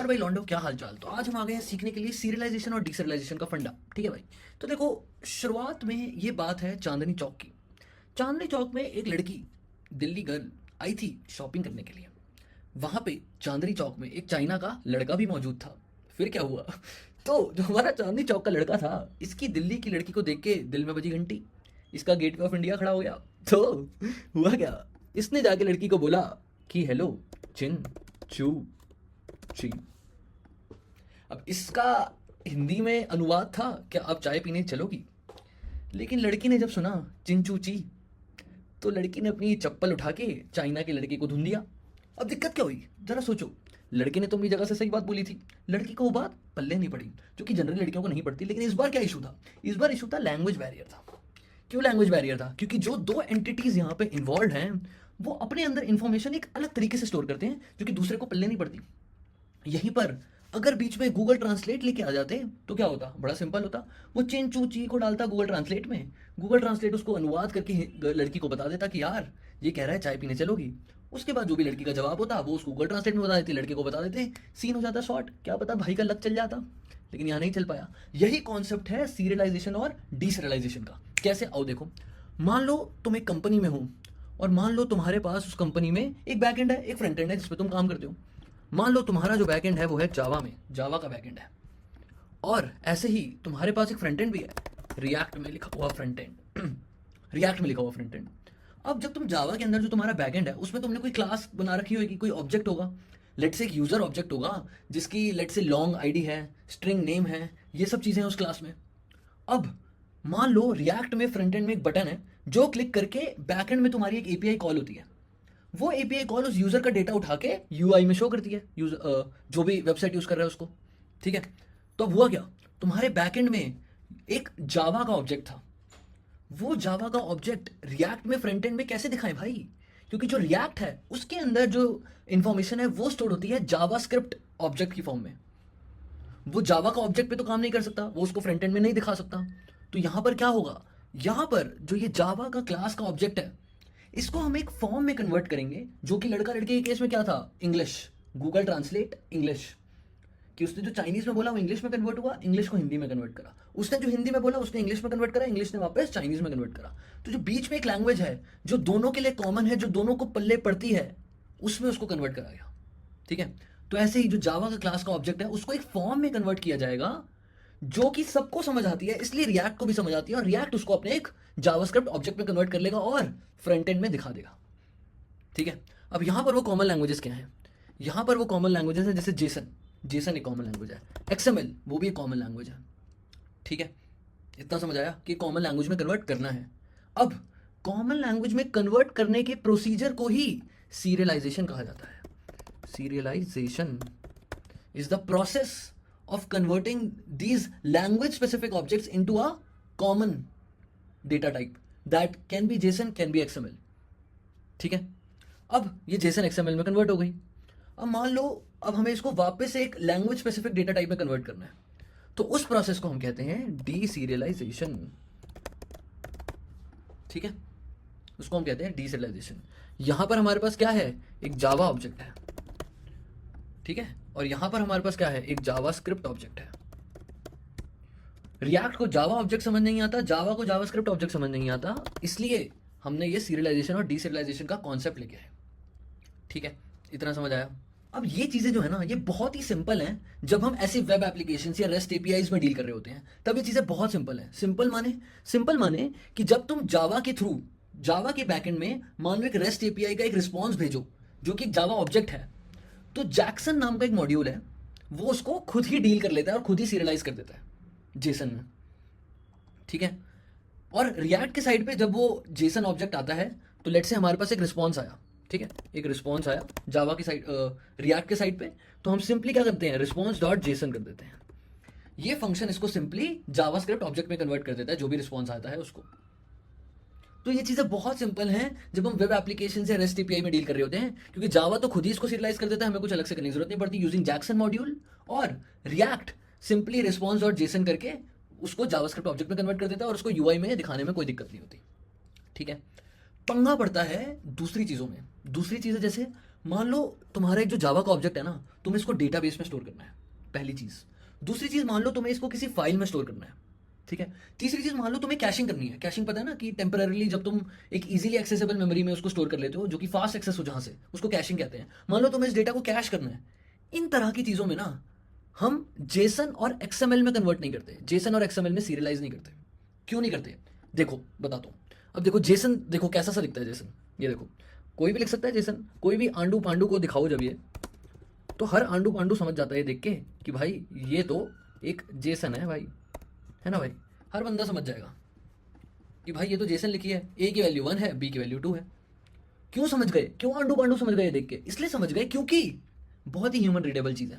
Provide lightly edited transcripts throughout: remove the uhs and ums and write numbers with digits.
और भाई लॉन्डो, क्या हाल चाल। तो आज हम आ गए हैं सीखने के लिए सीरियलाइजेशन और डीसीरियलाइजेशन का फंडा। ठीक है भाई। तो देखो, शुरुआत में ये बात है चांदनी चौक की। चांदनी चौक में एक लड़की, दिल्ली गर्ल, आई थी शॉपिंग करने के लिए। वहां पे चांदनी चौक में एक चाइना का लड़का भी मौजूद था। फिर क्या हुआ तो जो हमारा चांदनी चौक का लड़का था, इसकी दिल्ली की लड़की को देख के दिल में बजी घंटी। इसका गेटवे ऑफ इंडिया खड़ा हो गया। तो हुआ क्या, इसने जाके लड़की को बोला कि हेलो चिन चू ची। अब इसका हिंदी में अनुवाद था, क्या आप चाय पीने चलोगी। लेकिन लड़की ने जब सुना चिंचू ची, तो लड़की ने अपनी चप्पल उठा के चाइना के लड़के को धुन दिया। अब दिक्कत क्या हुई, जरा सोचो। लड़के ने तो अपनी जगह से सही बात बोली थी, लड़की को वो बात पल्ले नहीं पड़ी, जो कि जनरली लड़कियों को नहीं पड़ती। लेकिन इस बार क्या इशू था, इस बार इशू था लैंग्वेज बैरियर था। क्यों लैंग्वेज बैरियर था? क्योंकि जो दो एंटिटीज यहाँ पे इन्वॉल्व हैं, वो अपने अंदर इंफॉर्मेशन एक अलग तरीके से स्टोर करते हैं, जो कि दूसरे को पल्ले नहीं पड़ती। यहीं पर अगर बीच में गूगल ट्रांसलेट लेके आ जाते तो क्या होता, बड़ा सिंपल होता। वो चिन चू ची को डालता गूगल ट्रांसलेट में, गूगल ट्रांसलेट उसको अनुवाद करके लड़की को बता देता कि यार ये कह रहा है चाय पीने चलोगी। उसके बाद जो भी लड़की का जवाब होता वो उसको गूगल ट्रांसलेट में बता देती, लड़के को बता देते, सीन हो जाता शॉर्ट। क्या पता भाई का लक चल जाता, लेकिन यहाँ नहीं चल पाया। यही कॉन्सेप्ट है सीरियलाइजेशन और डीसीरियलाइजेशन का। कैसे, आओ देखो। मान लो तुम एक कंपनी में हो, और मान लो तुम्हारे पास उस कंपनी में एक बैकएंड है, एक फ्रंट एंड है जिसपे तुम काम करते हो। मान लो तुम्हारा जो बैकएंड है वो है जावा में, जावा का बैकएंड है। और ऐसे ही तुम्हारे पास एक फ्रंट एंड भी है, रिएक्ट में लिखा हुआ फ्रंट एंड रिएक्ट में लिखा हुआ फ्रंट एंड। अब जब तुम जावा के अंदर जो तुम्हारा बैकएंड है उसमें तुमने कोई क्लास बना रखी होगी, कोई ऑब्जेक्ट होगा। लेट से एक यूजर ऑब्जेक्ट होगा, जिसकी लेट से लॉन्ग आईडी है, स्ट्रिंग नेम है, ये सब चीजें हैं उस क्लास में। अब मान लो रिएक्ट में फ्रंट एंड में एक बटन है, जो क्लिक करके बैकएंड में तुम्हारी एक एपीआई कॉल होती है। वो एपीआई कॉल उस यूजर का डेटा उठा के यूआई में शो करती है, जो भी वेबसाइट यूज कर रहा है उसको। ठीक है। तो अब हुआ क्या, तुम्हारे बैकएंड में एक जावा का ऑब्जेक्ट था। वो जावा का ऑब्जेक्ट रिएक्ट में फ्रंट एंड में कैसे दिखाएं भाई, क्योंकि जो रिएक्ट है उसके अंदर जो इंफॉर्मेशन है वो स्टोर होती है जावास्क्रिप्ट ऑब्जेक्ट की फॉर्म में। वो जावा का ऑब्जेक्ट पे तो काम नहीं कर सकता, वो उसको फ्रंट एंड में नहीं दिखा सकता। तो यहां पर क्या होगा, यहां पर जो ये जावा का क्लास का ऑब्जेक्ट है, इसको हम एक फॉर्म में कन्वर्ट करेंगे, जो कि लड़का लड़के के केस में क्या था, इंग्लिश, गूगल ट्रांसलेट इंग्लिश। कि उसने जो चाइनीज में बोला वो इंग्लिश में कन्वर्ट हुआ, इंग्लिश को हिंदी में कन्वर्ट करा। उसने जो हिंदी में बोला उसने इंग्लिश में कन्वर्ट करा, इंग्लिश ने वापस चाइनीज में कन्वर्ट करा। तो जो बीच में एक लैंग्वेज है जो दोनों के लिए कॉमन है, जो दोनों को पल्ले पड़ती है, उसमें उसको कन्वर्ट करा गया। ठीक है। तो ऐसे ही जो जावा का क्लास का ऑब्जेक्ट है उसको एक फॉर्म में कन्वर्ट किया जाएगा, जो कि सबको समझ आती है, इसलिए रिएक्ट को भी समझ आती है, और रिएक्ट उसको अपने एक जावास्क्रिप्ट ऑब्जेक्ट में कन्वर्ट कर लेगा और फ्रंट एंड में दिखा देगा। ठीक है। अब यहां पर वो कॉमन लैंग्वेजेस क्या हैं, यहां पर वो कॉमन लैंग्वेजेस हैं जैसे जेसन, जेसन एक कॉमन लैंग्वेज है। एक्सएमएल वो भी एक कॉमन लैंग्वेज है। ठीक है। इतना समझ आया कि कॉमन लैंग्वेज में कन्वर्ट करना है। अब कॉमन लैंग्वेज में कन्वर्ट करने के प्रोसीजर को ही सीरियलाइजेशन कहा जाता है। Serialisation is the process of converting these language specific objects into a common data type that can be JSON, can be XML. ठीक है। अब ये JSON XML में कन्वर्ट हो गई। अब मान लो अब हमें इसको वापस एक लैंग्वेज स्पेसिफिक डेटा टाइप में कन्वर्ट करना है, तो उस प्रोसेस को हम कहते हैं डीसीरियलाइजेशन। ठीक है, उसको हम कहते हैं डीसीरियलाइजेशन। यहां पर हमारे पास क्या है, एक जावा ऑब्जेक्ट है। ठीक है। और यहां पर हमारे पास क्या है, एक जावास्क्रिप्ट ऑब्जेक्ट है। रिएक्ट को जावा ऑब्जेक्ट समझ नहीं आता, जावा को जावास्क्रिप्ट ऑब्जेक्ट समझ नहीं आता, इसलिए हमने ये सीरियलाइजेशन और डीसीरियलाइजेशन का कॉन्सेप्ट लेके आए। ठीक है, इतना समझ आया। अब ये चीजें जो है ना, ये बहुत ही सिंपल हैं। जब हम ऐसे वेब एप्लीकेशन या रेस्ट एपीआईज में डील कर रहे होते हैं, तब ये चीजें बहुत सिंपल हैं। सिंपल माने कि जब तुम जावा के थ्रू, जावा के बैकएंड में मान लो एक रेस्ट एपीआई का एक रिस्पॉन्स भेजो, जो कि जावा ऑब्जेक्ट है, तो जैक्सन नाम का एक मॉड्यूल है, वो उसको खुद ही डील कर लेता है और खुद ही सीरियलाइज कर देता है जेसन में। ठीक है। और रिएक्ट के साइड पे जब वो जेसन ऑब्जेक्ट आता है, तो लेट से हमारे पास एक रिस्पॉन्स आया। ठीक है, एक रिस्पॉन्स आया जावा की साइड, रिएक्ट के साइड पे, तो हम सिंपली क्या करते हैं, रिस्पॉन्स डॉट जेसन कर देते हैं। ये फंक्शन इसको सिंपली जावास्क्रिप्ट ऑब्जेक्ट में कन्वर्ट कर देता है, जो भी रिस्पॉन्स आता है उसको। तो ये चीजें बहुत सिंपल हैं जब हम वेब एप्लीकेशन से रेस्ट एपीआई में डील कर रहे होते हैं, क्योंकि जावा तो खुद ही इसको सीरियलाइज कर देता है, हमें कुछ अलग से करने की जरूरत नहीं पड़ती यूजिंग जैक्सन मॉड्यूल। और react simply response dot JSON करके उसको जावास्क्रिप्ट ऑब्जेक्ट में कन्वर्ट कर देता है और उसको यूआई में दिखाने में कोई दिक्कत नहीं होती। ठीक है। पंगा पड़ता है दूसरी चीजों में। दूसरी चीजें जैसे मान लो तुम्हारा एक जो जावा का ऑब्जेक्ट है ना, तुम्हें इसको डेटाबेस में स्टोर करना है, पहली चीज़। दूसरी चीज़, मान लो तुम्हें इसको किसी फाइल में स्टोर करना है, ठीक है। तीसरी चीज़, मान लो तुम्हें कैशिंग करनी है। कैशिंग पता है ना, कि टेम्पररीली जब तुम एक इजीली एक्सेसिबल मेमोरी में उसको स्टोर कर लेते हो, जो कि फास्ट एक्सेस हो जहाँ से, उसको कैशिंग कहते हैं। मान लो तुम्हें इस डेटा को कैश करना है। इन तरह की चीज़ों में ना हम जेसन और एक्सएमएल में कन्वर्ट नहीं करते, जेसन और एक्सएमएल में सीरियलाइज नहीं करते। क्यों नहीं करते? देखो बताता हूँ। अब देखो जेसन, देखो कैसा सा दिखता है जेसन, ये देखो, कोई भी लिख सकता है जेसन। कोई भी आंडू पांडू को दिखाओ जब ये, तो हर आंडू पांडू समझ जाता है देख के कि भाई ये तो एक जेसन है भाई, है ना भाई। हर बंदा समझ जाएगा कि भाई ये तो जेसन लिखी है, ए की वैल्यू 1 है, बी की वैल्यू 2 है। क्यों समझ गए? क्यों आंडू पांडू समझ गए देख के? इसलिए समझ गए क्योंकि बहुत ही ह्यूमन रीडेबल चीज़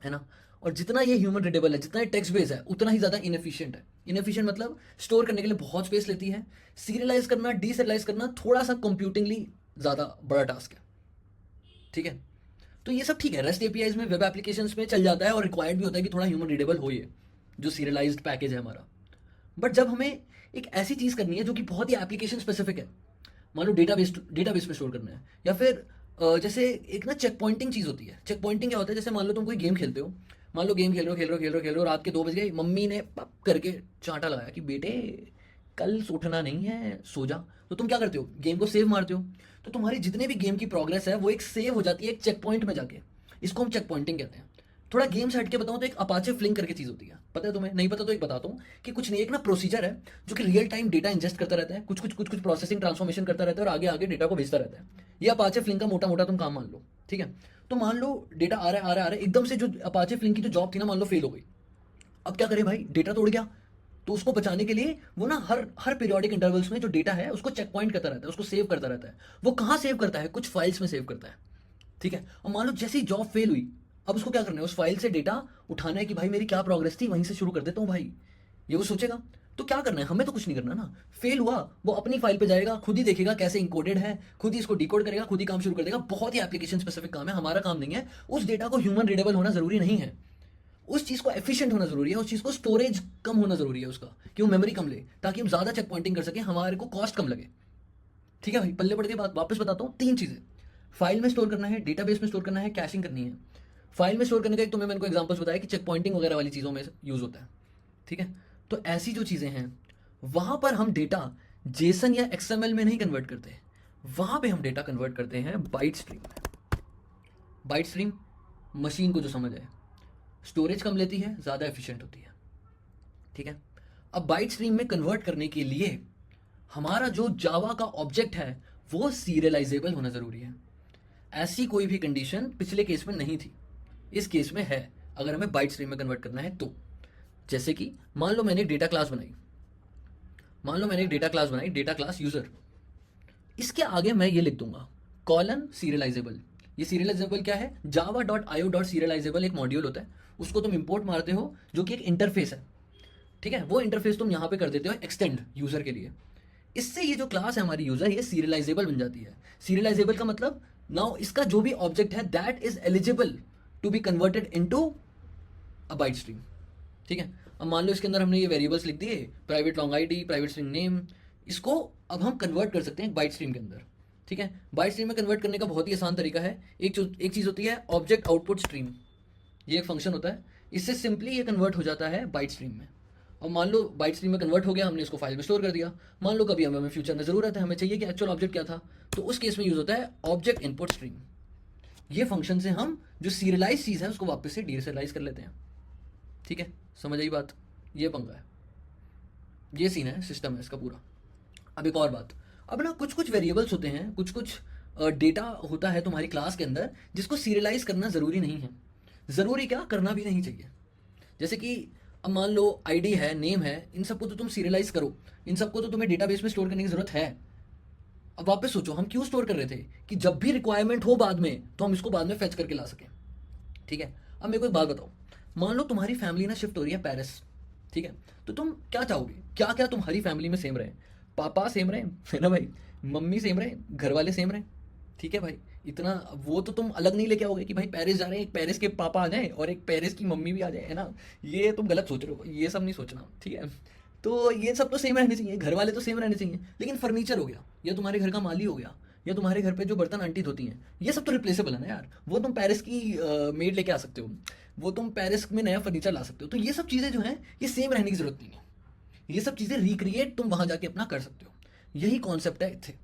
है ना। और जितना ये ह्यूमन रीडेबल है, जितना ये टेक्स्ट बेस है, उतना ही ज़्यादा इनएफिशिएंट है। इनएफिशिएंट मतलब स्टोर करने के लिए बहुत स्पेस लेती है। सीरियलाइज करना, डीसीरियलाइज करना थोड़ा सा कंप्यूटिंगली ज़्यादा बड़ा टास्क है, ठीक है। तो ये सब ठीक है, रेस्ट एपीआईज में, वेब एप्लीकेशंस में चल जाता है और रिक्वायर्ड भी होता है कि थोड़ा ह्यूमन रीडेबल हो ये जो सीरियलाइज्ड पैकेज है हमारा। बट जब हमें एक ऐसी चीज़ करनी है जो कि बहुत ही एप्लीकेशन स्पेसिफिक है, मान लो डेटाबेस में स्टोर करना है, या फिर जैसे एक ना चेक पॉइंटिंग चीज़ होती है। चेक पॉइंटिंग क्या होता है? जैसे मान लो तुम कोई गेम खेलते हो, मान लो गेम खेल रहे हो, रात के 2 बज गए, मम्मी ने पप करके चांटा लगाया कि बेटे कल उठना नहीं है, सो जा। तो तुम क्या करते हो? गेम को सेव मारते हो। तो तुम्हारी जितने भी गेम की प्रोग्रेस है वो एक सेव हो जाती है एक चेक पॉइंट में जाके। इसको हम चेक पॉइंटिंग कहते हैं। थोड़ा गेम से हट के बताऊं तो एक अपाचे फ्लिंक करके चीज़ होती है, पता है तुम्हें? नहीं पता तो एक बताता हूँ कि कुछ नहीं, एक ना प्रोसीजर है जो कि रियल टाइम डेटा इंजेस्ट करता रहता है, कुछ प्रोसेसिंग ट्रांसफॉर्मेशन करता रहता है और आगे आगे डेटा को भेजता रहता है। ये अपाचे फ्लिंक का मोटा मोटा तुम काम मान लो, ठीक है। तो मान लो डेटा आ रहा है, एकदम से जो अपाचे फ्लिंक की जो जॉब थी ना, मान लो फेल हो गई। अब क्या करे भाई? डेटा तोड़ गया। तो उसको बचाने के लिए वो ना हर हर पीरियोडिक इंटरवल्स में जो डेटा है उसको चेक पॉइंट करता रहता है, उसको सेव करता रहता है। वो कहाँ सेव करता है? कुछ फाइल्स में सेव करता है, ठीक है। और मान लो जैसे ही जॉब फेल हुई, अब उसको क्या करना है? उस फाइल से डेटा उठाना है कि भाई मेरी क्या प्रोग्रेस थी, वहीं से शुरू कर देता हूँ भाई। ये वो सोचेगा। तो क्या करना है? हमें तो कुछ नहीं करना ना। फेल हुआ, वो अपनी फाइल पे जाएगा, खुद ही देखेगा कैसे इंकोडेड है, खुद ही इसको डिकोड करेगा, खुद ही काम शुरू कर देगा। बहुत ही एप्लीकेशन स्पेसिफिक काम है, हमारा काम नहीं है। उस डेटा को ह्यूमन रीडेबल होना जरूरी नहीं है, उस चीज़ को एफिशिएंट होना जरूरी है, उस चीज़ को स्टोरेज कम होना जरूरी है उसका, कि वो मेमोरी कम ले, ताकि हम ज़्यादा चेक पॉइंटिंग कर सकें, हमारे को कॉस्ट कम लगे, ठीक है भाई। पल्ले पड़ गई बात। वापस बताता हूँ, 3 चीज़ें। फाइल में स्टोर करना है, डेटाबेस में स्टोर करना है, कैशिंग करनी है। फाइल में स्टोर करने का एक तुम्हें मैंने को एग्जांपल्स बताया कि चेक पॉइंटिंग वगैरह वाली चीज़ों में यूज़ होता है, ठीक है। तो ऐसी जो चीज़ें हैं वहाँ पर हम डेटा जेसन या एक्सएमएल में नहीं कन्वर्ट करते, वहाँ पे हम डेटा कन्वर्ट करते हैं बाइट स्ट्रीम में। बाइट स्ट्रीम मशीन को जो समझ है, स्टोरेज कम लेती है, ज़्यादा एफिशिएंट होती है, ठीक है। अब बाइट स्ट्रीम में कन्वर्ट करने के लिए हमारा जो जावा का ऑब्जेक्ट है वो सीरियलाइजेबल होना ज़रूरी है। ऐसी कोई भी कंडीशन पिछले केस में नहीं थी, इस केस में है, अगर हमें बाइट स्ट्रीम में कन्वर्ट करना है तो। जैसे कि मान लो मैंने एक डेटा क्लास बनाई, डेटा क्लास यूज़र। इसके आगे मैं ये लिख दूंगा कॉलन सीरियलाइजेबल। ये सीरियलाइजेबल क्या है? java.io.serializable एक मॉड्यूल होता है, उसको तुम इंपोर्ट मारते हो, जो कि एक इंटरफेस है, ठीक है। वो इंटरफेस तुम यहाँ पे कर देते हो एक्सटेंड यूज़र के लिए। इससे ये जो क्लास है हमारी यूज़र, ये सीरियलाइजेबल बन जाती है। सीरियलाइजेबल का मतलब नाउ इसका जो भी ऑब्जेक्ट है that is eligible to be converted into a byte stream, ठीक है। अब मान लो इसके अंदर हमने ये वेरिएबल्स लिख दिए, private long ID, private string name, इसको अब हम कन्वर्ट कर सकते हैं बाइट स्ट्रीम के अंदर, ठीक है। बाइट स्ट्रीम में कन्वर्ट करने का बहुत ही आसान तरीका है। एक चीज़ होती है ऑब्जेक्ट आउटपुट स्ट्रीम, ये एक फंक्शन होता है, इससे सिंपली ये कन्वर्ट हो जाता है बाइट स्ट्रीम में। और मान लो बाइट स्ट्रीम में कन्वर्ट हो गया, हमने इसको फाइल में स्टोर कर दिया। मान लो कभी हमें फ्यूचर में ज़रूरत है, हमें चाहिए कि एक्चुअल ऑब्जेक्ट क्या था, तो उस केस में यूज़ होता है ऑब्जेक्ट इनपुट स्ट्रीम। ये फंक्शन से हम जो सीरियलाइज चीज़ है उसको वापस से डीसीरियलाइज कर लेते हैं, ठीक है। समझ आई बात? ये पंगा है, ये सीन है, सिस्टम है इसका पूरा। अब एक और बात, अब ना कुछ वेरिएबल्स होते हैं, कुछ डेटा होता है तुम्हारी क्लास के अंदर जिसको सीरियलाइज करना ज़रूरी नहीं है। ज़रूरी क्या, करना भी नहीं चाहिए। जैसे कि अब मान लो आईडी है, नेम है, इन सबको तो तुम सीरियलाइज करो, इन सबको तो तुम्हें डेटाबेस में स्टोर करने की ज़रूरत है। अब वापस सोचो, हम क्यों स्टोर कर रहे थे? कि जब भी रिक्वायरमेंट हो बाद में, तो हम इसको बाद में फेच करके ला सकें, ठीक है। अब मेरे को एक बात बताओ, मान लो तुम्हारी फैमिली ना शिफ्ट हो रही है पेरिस, ठीक है। तो तुम क्या चाहोगे? क्या क्या तुम्हारी फैमिली में सेम रहे? पापा सेम रहे, है ना भाई, मम्मी सेम रहे, घर वाले सेम रहे, ठीक है भाई। इतना वो तो तुम अलग नहीं लेके आओगे कि भाई पेरिस जा रहे हैं, एक पेरिस के पापा आ जाए और एक पेरिस की मम्मी भी आ जाए, है ना। ये तुम गलत सोच रहे हो, ये सब नहीं सोचना, ठीक है। तो ये सब तो सेम रहने चाहिए, घर वाले तो सेम रहने चाहिए, लेकिन फर्नीचर हो गया, या तुम्हारे घर का माली हो गया, या तुम्हारे घर पे जो बर्तन आंटी धोती हैं, ये सब तो रिप्लेसेबल है ना यार। वो तुम पेरिस की मेड लेके आ सकते हो, वो तुम पेरिस में नया फर्नीचर ला सकते हो। तो ये सब चीज़ें जो हैं ये सेम रहने की ज़रूरत नहीं है। ये सब चीज़ें रिक्रिएट तुम वहाँ जाके अपना कर सकते हो। यही कॉन्सेप्ट है इथे,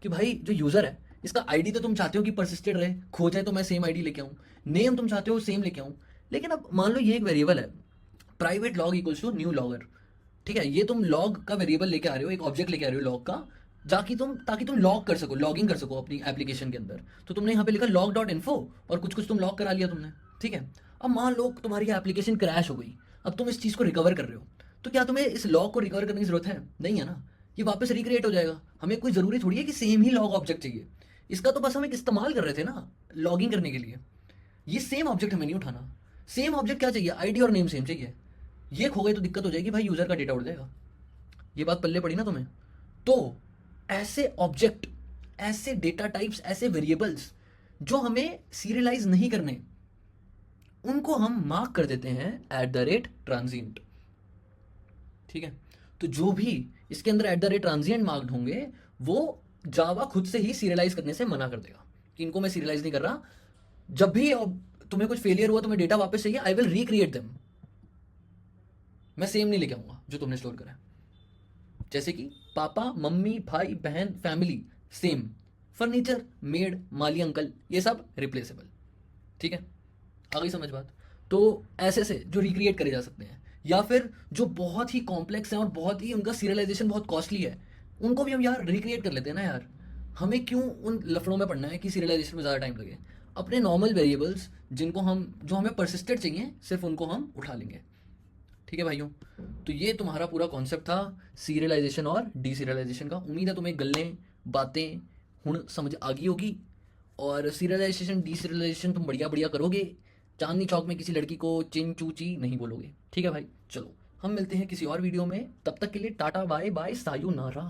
कि भाई जो यूज़र है इसका आईडी तो तुम चाहते हो कि परसिस्टेड रहे, खो जाए तो मैं सेम आईडी लेके आऊँ, नेम तुम चाहते हो सेम लेके आऊँ। लेकिन अब मान लो ये एक वेरिएबल है, private log equals to new logger, ठीक है। ये तुम लॉग का वेरिएबल लेके आ रहे हो, एक ऑब्जेक्ट लेके आ रहे हो लॉग का, जाकि तुम ताकि तुम लॉग कर सको, लॉगिंग कर सको अपनी एप्लीकेशन के अंदर। तो तुमने यहाँ पे लिखा लॉग डॉट इन्फो और कुछ कुछ तुम लॉग करा लिया तुमने, ठीक है। अब मान लो तुम्हारी एप्लीकेशन क्रैश हो गई, अब तुम इस चीज़ को रिकवर कर रहे हो, तो क्या तुम्हें इस लॉग को रिकवर करने की जरूरत है? नहीं है ना, ये वापस रिक्रिएट हो जाएगा। हमें कोई ज़रूरी थोड़ी है कि सेम ही लॉग ऑब्जेक्ट चाहिए, इसका तो बस हम एक इस्तेमाल कर रहे थे ना लॉगिंग करने के लिए। ये सेम ऑब्जेक्ट हमें नहीं उठाना। सेम ऑब्जेक्ट क्या चाहिए? आईडी और नेम सेम चाहिए। ये खो गए तो दिक्कत हो जाएगी भाई, यूज़र का डेटा उड़ जाएगा। ये बात पल्ले पड़ी ना तुम्हें? तो ऐसे ऑब्जेक्ट, ऐसे डेटा टाइप्स, ऐसे वेरिएबल्स जो हमें सीरियलाइज नहीं करने, उनको हम मार्क कर देते हैं @transient, ठीक है। तो जो भी इसके अंदर @transient मार्क्ड होंगे, वो जावा खुद से ही सीरियलाइज करने से मना कर देगा कि इनको मैं सीरियलाइज नहीं कर रहा। जब भी तुम्हें कुछ फेलियर हुआ, तुम्हें डेटा वापस चाहिए, आई विल रिक्रिएट देम, मैं सेम नहीं लेके आऊंगा जो तुमने स्टोर करा है। जैसे कि पापा, मम्मी, भाई, बहन, फैमिली सेम, फर्नीचर, मेड, माली अंकल, ये सब रिप्लेसेबल, ठीक है। आ गई समझ बात? तो ऐसे से जो रिक्रिएट करे जा सकते हैं, या फिर जो बहुत ही कॉम्प्लेक्स हैं और बहुत ही उनका सीरियलाइजेशन बहुत कॉस्टली है, उनको भी हम यार रिक्रिएट कर लेते हैं ना यार। हमें क्यों उन लफड़ों में पड़ना है कि सीरियलाइजेशन में ज़्यादा टाइम लगे? अपने नॉर्मल वेरिएबल्स जिनको हम, जो हमें परसिस्टेड चाहिए, सिर्फ उनको हम उठा लेंगे, ठीक है भाइयों। तो ये तुम्हारा पूरा कॉन्सेप्ट था सीरियलाइजेशन और डीसीरियलाइजेशन का। उम्मीद है तुम्हें गल्लें बातें हुण समझ आ गई होगी, और सीरियलाइजेशन डीसीरियलाइजेशन तुम बढ़िया बढ़िया करोगे। चांदनी चौक में किसी लड़की को चिन चूची नहीं बोलोगे, ठीक है भाई। चलो हम मिलते हैं किसी और वीडियो में, तब तक के लिए टाटा बाय बाय सायूनारा।